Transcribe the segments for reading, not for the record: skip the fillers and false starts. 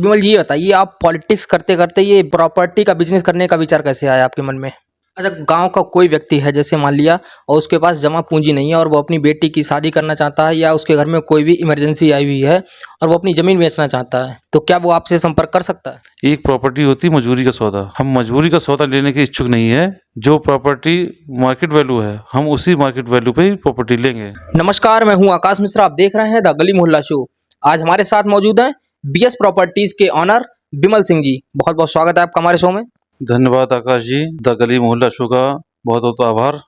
विमल जी, ये बताइए, आप पॉलिटिक्स करते करते ये प्रॉपर्टी का बिजनेस करने का विचार कैसे आया आपके मन में? अच्छा, गांव का कोई व्यक्ति है जैसे मान लिया, और उसके पास जमा पूंजी नहीं है और वो अपनी बेटी की शादी करना चाहता है, या उसके घर में कोई भी इमरजेंसी आई हुई है और वो अपनी जमीन बेचना चाहता है, तो क्या वो आपसे संपर्क कर सकता है? एक प्रॉपर्टी होती है मजबूरी का सौदा। हम मजबूरी का सौदा लेने के इच्छुक नहीं है। जो प्रॉपर्टी मार्केट वैल्यू है, हम उसी मार्केट वैल्यू पे ही प्रॉपर्टी लेंगे। नमस्कार, मैं हूं आकाश मिश्रा। आप देख रहे हैं द गली मोहल्ला शो। आज हमारे साथ मौजूद हैं बीएस प्रॉपर्टीज के ऑनर विमल सिंह जी। बहुत बहुत स्वागत है आपका हमारे शो में। धन्यवाद आकाश जी। द गली मोहल्ला शो का बहुत बहुत आभार।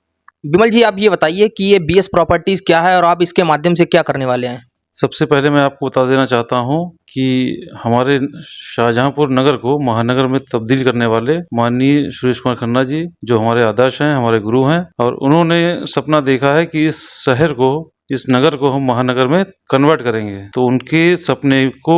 विमल जी, आप ये बताइए कि ये बीएस प्रॉपर्टीज क्या है और आप इसके माध्यम से क्या करने वाले हैं? सबसे पहले मैं आपको बता देना चाहता हूँ कि हमारे शाहजहांपुर नगर को महानगर में तब्दील करने वाले माननीय सुरेश कुमार खन्ना जी, जो हमारे आदर्श हैं, हमारे गुरु हैं, और उन्होंने सपना देखा है कि इस शहर को, इस नगर को हम महानगर में कन्वर्ट करेंगे। तो उनके सपने को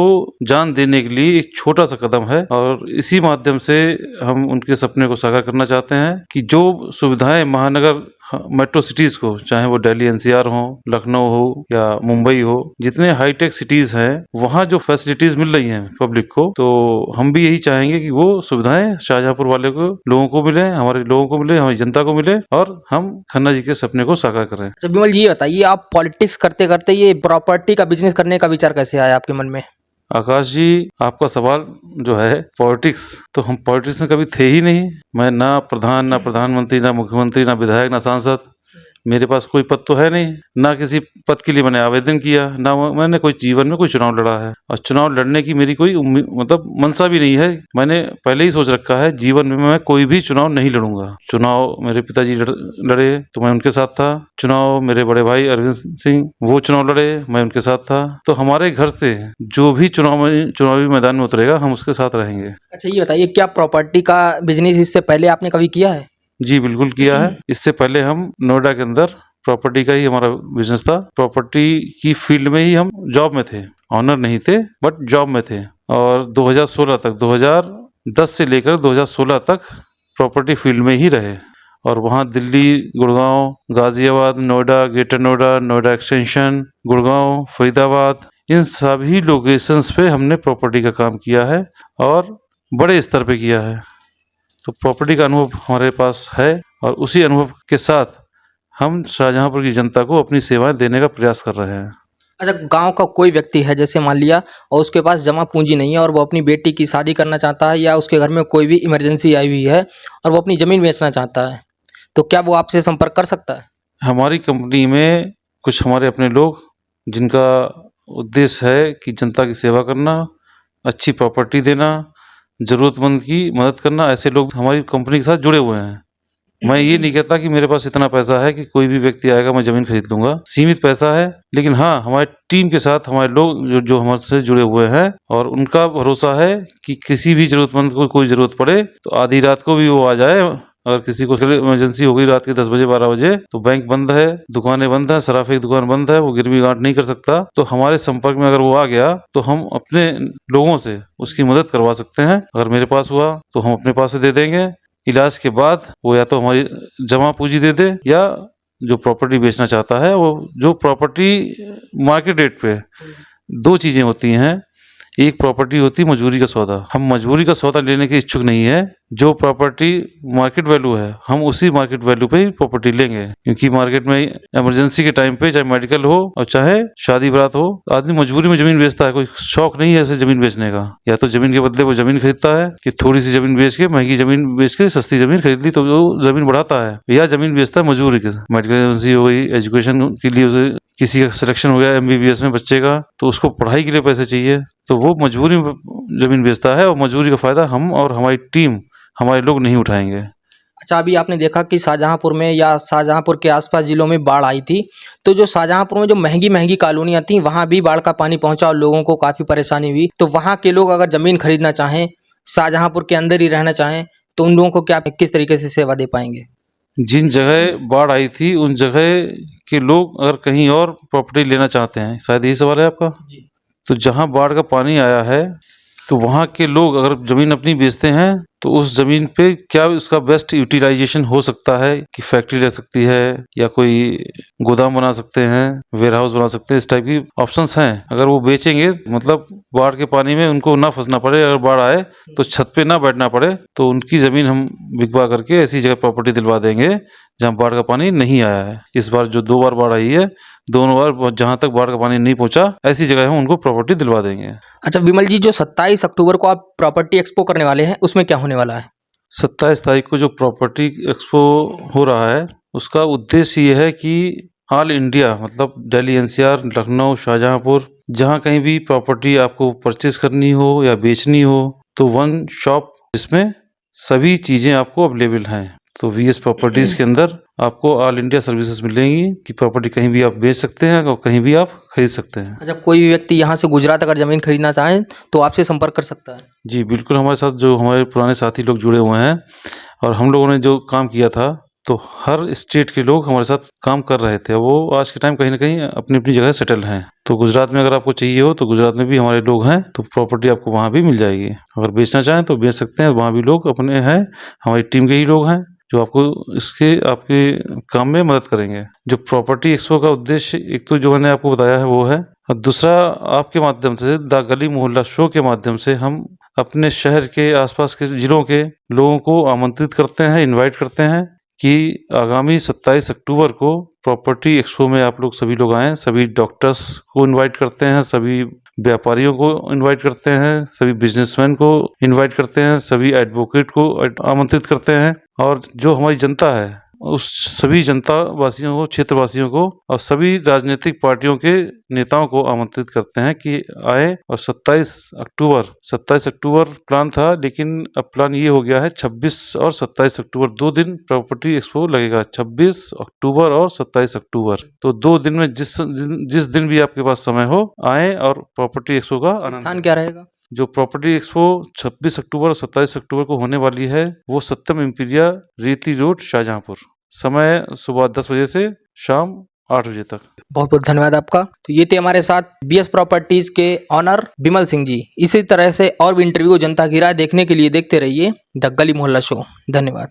जान देने के लिए एक छोटा सा कदम है, और इसी माध्यम से हम उनके सपने को साकार करना चाहते हैं कि जो सुविधाएं महानगर मेट्रो सिटीज को, चाहे वो दिल्ली एनसीआर हो, लखनऊ हो या मुंबई हो, जितने हाईटेक सिटीज हैं, वहाँ जो फैसिलिटीज मिल रही हैं पब्लिक को, तो हम भी यही चाहेंगे कि वो सुविधाएं शाहजहांपुर वाले को, लोगों को मिले, हमारे लोगों को मिले, हमारी जनता को मिले, और हम खन्ना जी के सपने को साकार करें। अच्छा विमल जी, ये बताइए, आप पॉलिटिक्स करते करते ये प्रॉपर्टी का बिजनेस करने का विचार कैसे आया आपके मन में? आकाश जी, आपका सवाल जो है पॉलिटिक्स, तो हम पॉलिटिक्स में कभी थे ही नहीं। मैं ना प्रधान, ना प्रधानमंत्री, ना मुख्यमंत्री, ना विधायक, ना सांसद। मेरे पास कोई पद तो है नहीं, ना किसी पद के लिए मैंने आवेदन किया, ना मैंने कोई जीवन में कोई चुनाव लड़ा है, और चुनाव लड़ने की मेरी कोई मतलब मनसा भी नहीं है। मैंने पहले ही सोच रखा है जीवन में मैं कोई भी चुनाव नहीं लड़ूंगा। चुनाव मेरे पिताजी लड़े तो मैं उनके साथ था। चुनाव मेरे बड़े भाई अरविंद सिंह, वो चुनाव लड़े, मैं उनके साथ था। तो हमारे घर से जो भी चुनावी मैदान में उतरेगा, हम उसके साथ रहेंगे। अच्छा ये बताइए, क्या प्रॉपर्टी का बिजनेस इससे पहले आपने कभी किया है? जी बिल्कुल किया है। इससे पहले हम नोएडा के अंदर प्रॉपर्टी का ही हमारा बिजनेस था। प्रॉपर्टी की फील्ड में ही हम जॉब में थे, ऑनर नहीं थे बट जॉब में थे। और 2016 तक, 2010 से लेकर 2016 तक प्रॉपर्टी फील्ड में ही रहे। और वहाँ दिल्ली, गुड़गांव, गाजियाबाद, नोएडा, ग्रेटर नोएडा, नोएडा एक्सटेंशन, गुड़गांव, फरीदाबाद, इन सभी लोकेशंस पे हमने प्रॉपर्टी का काम किया है, और बड़े स्तर पे किया है। तो प्रॉपर्टी का अनुभव हमारे पास है, और उसी अनुभव के साथ हम शाहजहांपुर की जनता को अपनी सेवाएं देने का प्रयास कर रहे हैं। अच्छा, गांव का कोई व्यक्ति है जैसे मान लिया, और उसके पास जमा पूंजी नहीं है और वो अपनी बेटी की शादी करना चाहता है, या उसके घर में कोई भी इमरजेंसी आई हुई है और वो अपनी ज़मीन बेचना चाहता है, तो क्या वो आपसे संपर्क कर सकता है? हमारी कंपनी में कुछ हमारे अपने लोग, जिनका उद्देश्य है कि जनता की सेवा करना, अच्छी प्रॉपर्टी देना, ज़रूरतमंद की मदद करना, ऐसे लोग हमारी कंपनी के साथ जुड़े हुए हैं। मैं ये नहीं कहता कि मेरे पास इतना पैसा है कि कोई भी व्यक्ति आएगा मैं ज़मीन खरीद लूँगा। सीमित पैसा है, लेकिन हाँ, हमारी टीम के साथ हमारे लोग जो हमसे जुड़े हुए हैं, और उनका भरोसा है कि किसी भी ज़रूरतमंद को कोई ज़रूरत पड़े तो आधी रात को भी वो आ जाए। अगर किसी को इमरजेंसी हो गई रात के 10 बजे 12 बजे, तो बैंक बंद है, दुकानें बंद हैं, सराफे की दुकान बंद है, वो गिरवी गांठ नहीं कर सकता, तो हमारे संपर्क में अगर वो आ गया तो हम अपने लोगों से उसकी मदद करवा सकते हैं। अगर मेरे पास हुआ तो हम अपने पास से दे देंगे। इलाज के बाद वो या तो हमारी जमा पूंजी दे दे, या जो प्रॉपर्टी बेचना चाहता है, वो जो प्रॉपर्टी मार्केट रेट पे, दो चीज़ें होती हैं। एक प्रॉपर्टी होती है मजबूरी का सौदा। हम मजबूरी का सौदा लेने के इच्छुक नहीं है। जो प्रॉपर्टी मार्केट वैल्यू है, हम उसी मार्केट वैल्यू पे ही प्रॉपर्टी लेंगे, क्योंकि मार्केट में इमरजेंसी के टाइम पे, चाहे मेडिकल हो और चाहे शादी बारात हो, आदमी मजबूरी में जमीन बेचता है। कोई शौक नहीं है ऐसे जमीन बेचने का। या तो जमीन के बदले वो जमीन खरीदता है कि थोड़ी सी जमीन बेच के, महंगी जमीन बेच के सस्ती जमीन खरीद ली तो वो जमीन बढ़ाता है, या जमीन बेचता है मजबूरी के। मेडिकल इमरजेंसी हो गई, एजुकेशन के लिए उसे, किसी का सिलेक्शन हो गया एमबीबीएस में बच्चे का, तो उसको पढ़ाई के लिए पैसे चाहिए, तो वो मजबूरी में जमीन बेचता है, और मजबूरी का फायदा हम और हमारी टीम, हमारे लोग नहीं उठाएंगे। अच्छा, अभी आपने देखा कि शाहजहांपुर में या शाहजहांपुर के आसपास जिलों में बाढ़ आई थी, तो जो शाहजहांपुर में जो महंगी महंगी कॉलोनियाँ थी, वहाँ भी बाढ़ का पानी पहुँचा और लोगों को काफ़ी परेशानी हुई। तो वहाँ के लोग अगर ज़मीन खरीदना चाहें, शाहजहांपुर के अंदर ही रहना चाहें, तो उन लोगों को क्या, किस तरीके से सेवा दे पाएंगे? जिन जगह बाढ़ आई थी उन जगह के लोग अगर कहीं और प्रॉपर्टी लेना चाहते हैं, शायद यही सवाल है आपका जी। तो जहाँ बाढ़ का पानी आया है, तो वहाँ के लोग अगर ज़मीन अपनी बेचते हैं तो उस ज़मीन पे क्या उसका बेस्ट यूटिलाइजेशन हो सकता है कि फैक्ट्री लग सकती है या कोई गोदाम बना सकते हैं, वेयरहाउस बना सकते हैं, इस टाइप की ऑप्शंस हैं। अगर वो बेचेंगे मतलब बाढ़ के पानी में उनको ना फंसना पड़े, अगर बाढ़ आए तो छत पे ना बैठना पड़े, तो उनकी ज़मीन हम बिकवा करके ऐसी जगह प्रॉपर्टी दिलवा देंगे जहाँ बाढ़ का पानी नहीं आया है। इस बार जो 2 बार बाढ़ आई है, दोनों बार जहाँ तक बाढ़ का पानी नहीं पहुँचा, ऐसी जगह हम उनको प्रॉपर्टी दिलवा देंगे। अच्छा विमल जी, जो 27 अक्टूबर को आप प्रॉपर्टी एक्सपो करने वाले हैं उसमें क्या होने वाला है? 27 तारीख को जो प्रॉपर्टी एक्सपो हो रहा है, उसका उद्देश्य ये है कि ऑल इंडिया मतलब दिल्ली एनसीआर, लखनऊ, शाहजहाँपुर, जहाँ कहीं भी प्रॉपर्टी आपको परचेज करनी हो या बेचनी हो, तो वन शॉप जिसमें सभी चीज़ें आपको अवेलेबल हैं। तो वीएस प्रॉपर्टीज़ के अंदर आपको ऑल इंडिया सर्विसेज मिलेंगी कि प्रॉपर्टी कहीं भी आप बेच सकते हैं और कहीं भी आप खरीद सकते हैं। अच्छा, कोई भी व्यक्ति यहाँ से गुजरात अगर ज़मीन खरीदना चाहे तो आपसे संपर्क कर सकता है? जी, बिल्कुल, हमारे साथ जो हमारे पुराने साथी लोग जुड़े हुए हैं और हम लोगों ने जो काम किया था, तो हर स्टेट के लोग हमारे साथ काम कर रहे थे। वो आज के टाइम कहीं न कहीं अपनी-अपनी जगह सेटल हैं। तो गुजरात में अगर आपको चाहिए हो, तो गुजरात में भी हमारे लोग हैं, तो प्रॉपर्टी आपको वहाँ भी मिल जाएगी। अगर बेचना चाहें तो बेच सकते हैं, वहाँ भी लोग अपने हैं, हमारी टीम के ही लोग हैं, जो आपको इसके आपके काम में मदद करेंगे। जो प्रॉपर्टी एक्सपो का उद्देश्य एक तो जो मैंने आपको बताया है वो है, और दूसरा आपके माध्यम से द गली मोहल्ला शो के माध्यम से हम अपने शहर के आसपास के ज़िलों के लोगों को आमंत्रित करते हैं, इनवाइट करते हैं कि आगामी 27 अक्टूबर को प्रॉपर्टी एक्सपो में आप लोग सभी लोग आएँ। सभी डॉक्टर्स को इनवाइट करते हैं, सभी व्यापारियों को इनवाइट करते हैं, सभी बिजनेसमैन को इनवाइट करते हैं, सभी एडवोकेट को आमंत्रित करते हैं, और जो हमारी जनता है उस सभी जनता वासियों को, क्षेत्रवासियों को और सभी राजनीतिक पार्टियों के नेताओं को आमंत्रित करते हैं कि आए। और 27 अक्टूबर प्लान था, लेकिन अब प्लान ये हो गया है 26 और 27 अक्टूबर 2 दिन प्रॉपर्टी एक्सपो लगेगा। 26 अक्टूबर और 27 अक्टूबर, तो 2 दिन में जिस दिन भी आपके पास समय हो आए और प्रॉपर्टी एक्सपो का आनंद। स्थान क्या रहेगा? जो प्रॉपर्टी एक्सपो 26 अक्टूबर और 27 अक्टूबर को होने वाली है, वो सत्यम इम्पीरिया, रीति रोड, शाहजहाँपुर। समय सुबह 10 बजे से शाम 8 बजे तक। बहुत बहुत धन्यवाद आपका। तो ये थे हमारे साथ बीएस प्रॉपर्टीज के ऑनर विमल सिंह जी। इसी तरह से और भी इंटरव्यू जनता की राय देखने के लिए देखते रहिए द गली मोहल्ला शो। धन्यवाद।